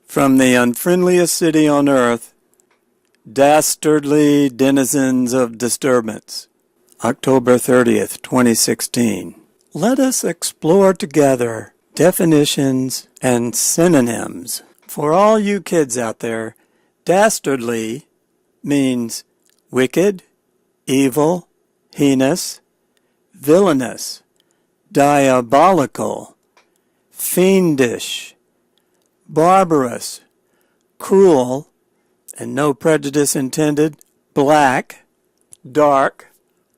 From the unfriendliest city on earth, Dastardly Denizens of Disturbance, October 30th, 2016. Let us explore together definitions and synonyms. For all you kids out there, dastardly means wicked, evil, heinous, villainous, diabolical, fiendish, barbarous, cruel, and no prejudice intended, black, dark,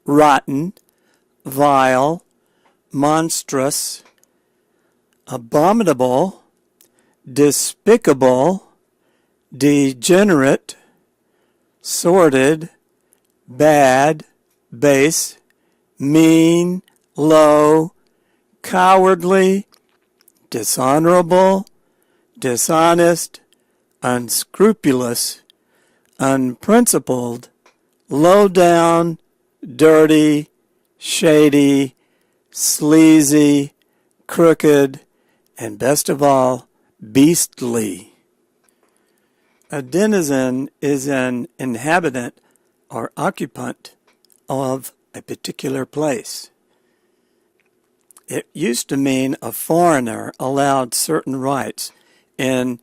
rotten, vile, monstrous, abominable, despicable, degenerate, sordid, bad, base, mean, low, cowardly, dishonorable, dishonest, unscrupulous, unprincipled, low down, dirty, shady, sleazy, crooked, and best of all, beastly. A denizen is an inhabitant or occupant of a particular place. It used to mean a foreigner allowed certain rights in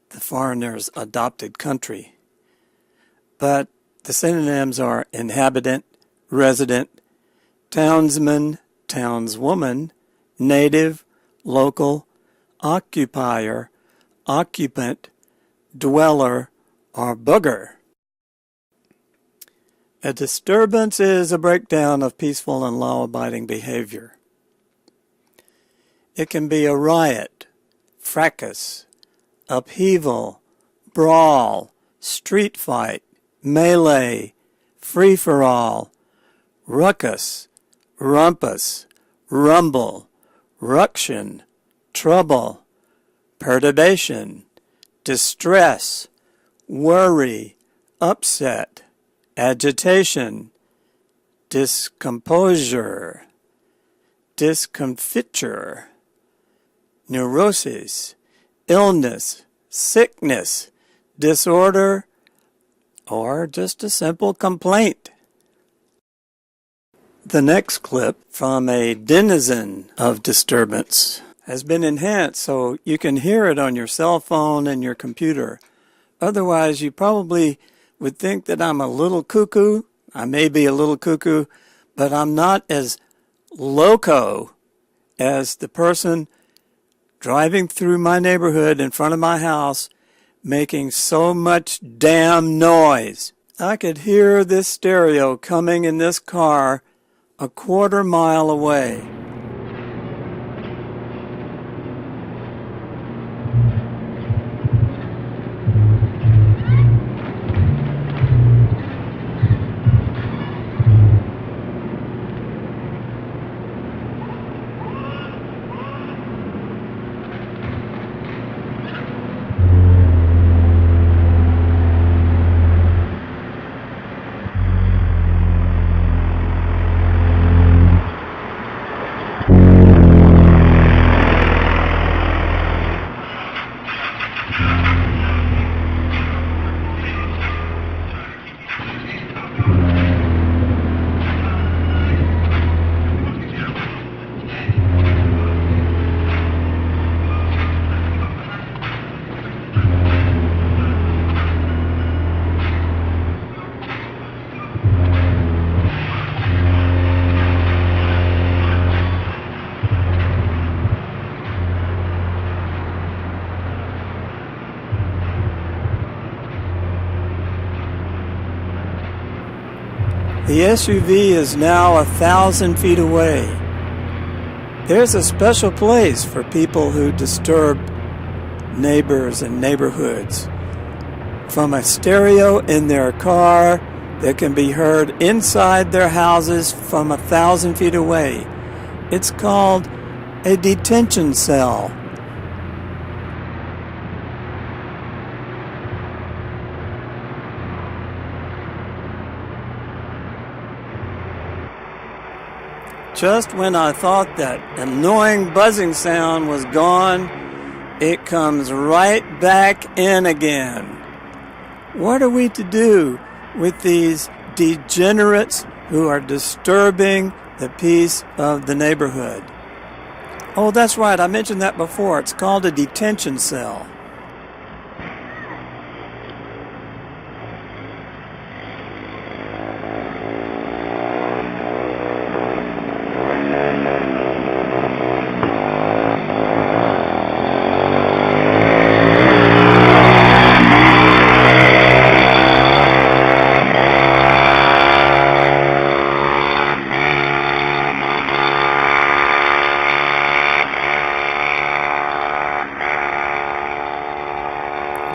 the foreigner's adopted country. But the synonyms are inhabitant, resident, townsman, townswoman, native, local, occupier, occupant, dweller, or booger. A disturbance is a breakdown of peaceful and law-abiding behavior. It can be a riot, fracas, upheaval, brawl, street fight, melee, free-for-all, ruckus, rumpus, rumble, ruction, trouble, perturbation, distress, worry, upset, agitation, discomposure, discomfiture, neurosis, illness, sickness, disorder, or just a simple complaint. The next clip from a denizen of disturbance has been enhanced so you can hear it on your cell phone and your computer. Otherwise, you probably would think that I'm a little cuckoo. I may be a little cuckoo, but I'm not as loco as the person driving through my neighborhood in front of my house making so much damn noise. I could hear this stereo coming in this car a quarter mile away. The SUV is now 1,000 feet away. There's a special place for people who disturb neighbors and neighborhoods. From a stereo in their car that can be heard inside their houses from 1,000 feet away. It's called a detention cell. Just when I thought that annoying buzzing sound was gone, it comes right back in again. What are we to do with these degenerates who are disturbing the peace of the neighborhood? Oh, that's right, I mentioned that before. It's called a detention cell.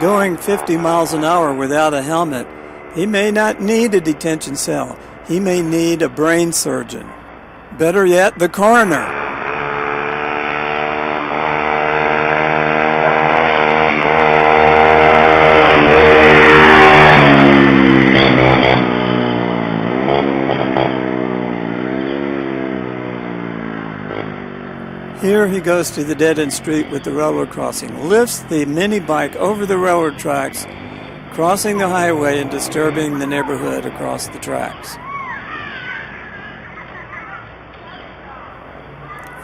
Going 50 miles an hour without a helmet, he may not need a detention cell. He may need a brain surgeon. Better yet, the coroner. Here he goes to the dead-end street with the railroad crossing, lifts the mini bike over the railroad tracks, crossing the highway and disturbing the neighborhood across the tracks.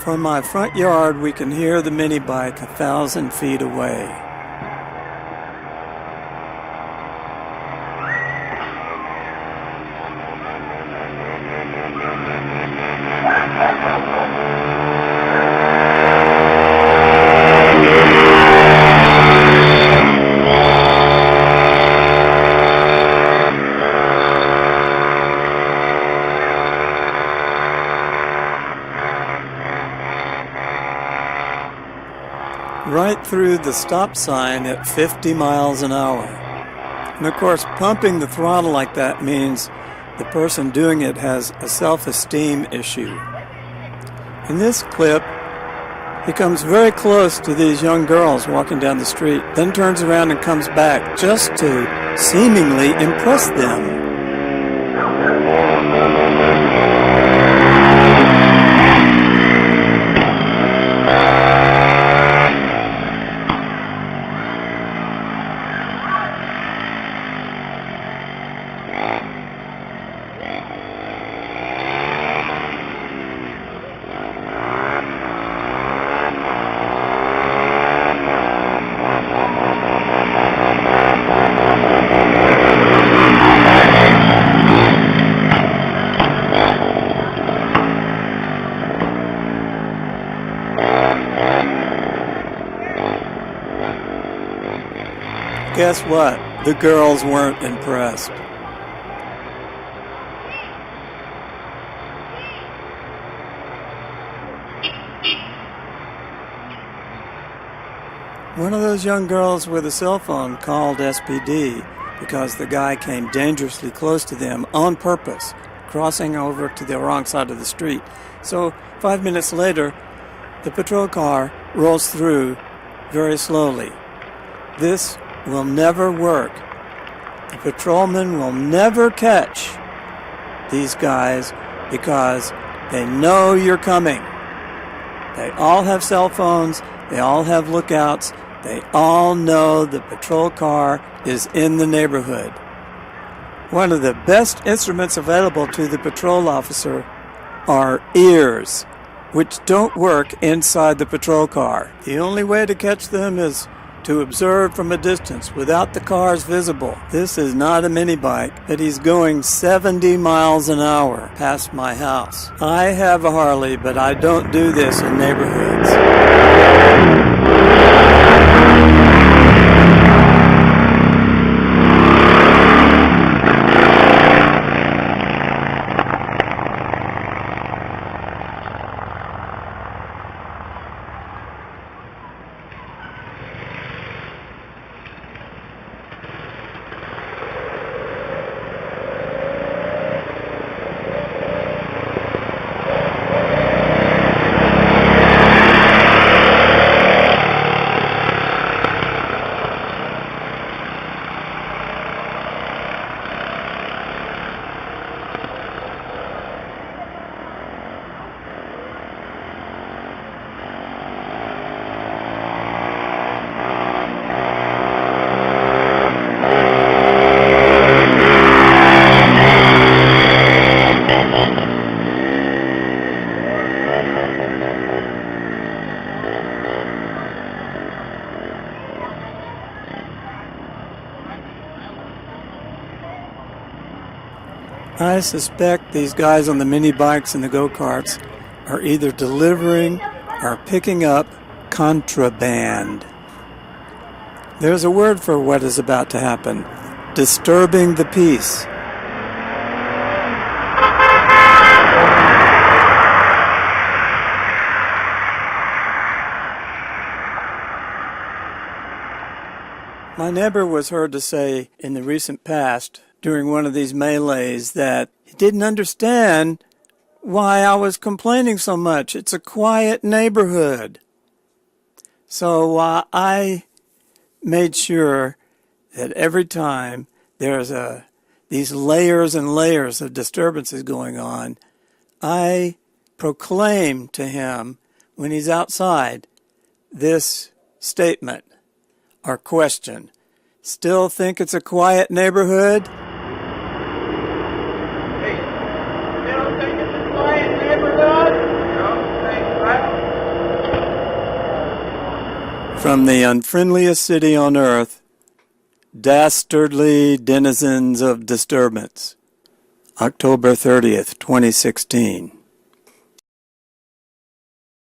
From my front yard, we can hear the mini bike 1,000 feet away. Right through the stop sign at 50 miles an hour. And of course, pumping the throttle like that means the person doing it has a self-esteem issue. In this clip, he comes very close to these young girls walking down the street, then turns around and comes back just to seemingly impress them. Guess what? The girls weren't impressed. One of those young girls with a cell phone called SPD because the guy came dangerously close to them on purpose, crossing over to the wrong side of the street. So 5 minutes later, the patrol car rolls through very slowly. This will never work. The patrolmen will never catch these guys because they know you're coming. They all have cell phones. They all have lookouts. They all know the patrol car is in the neighborhood. One of the best instruments available to the patrol officer are ears, which don't work inside the patrol car. The only way to catch them is to observe from a distance without the cars visible. This is not a mini bike, but he's going 70 miles an hour past my house. I have a Harley, but I don't do this in neighborhoods. I suspect these guys on the mini bikes and the go-karts are either delivering or picking up contraband. There's a word for what is about to happen: disturbing the peace. My neighbor was heard to say in the recent past, during one of these melees, that he didn't understand why I was complaining so much. It's a quiet neighborhood. So I made sure that every time there's these layers and layers of disturbances going on, I proclaim to him when he's outside this statement or question: still think it's a quiet neighborhood? Hey, still think it's a quiet neighborhood? No, thanks, right? From the unfriendliest city on earth, Dastardly Denizens of Disturbance, October 30th, 2016.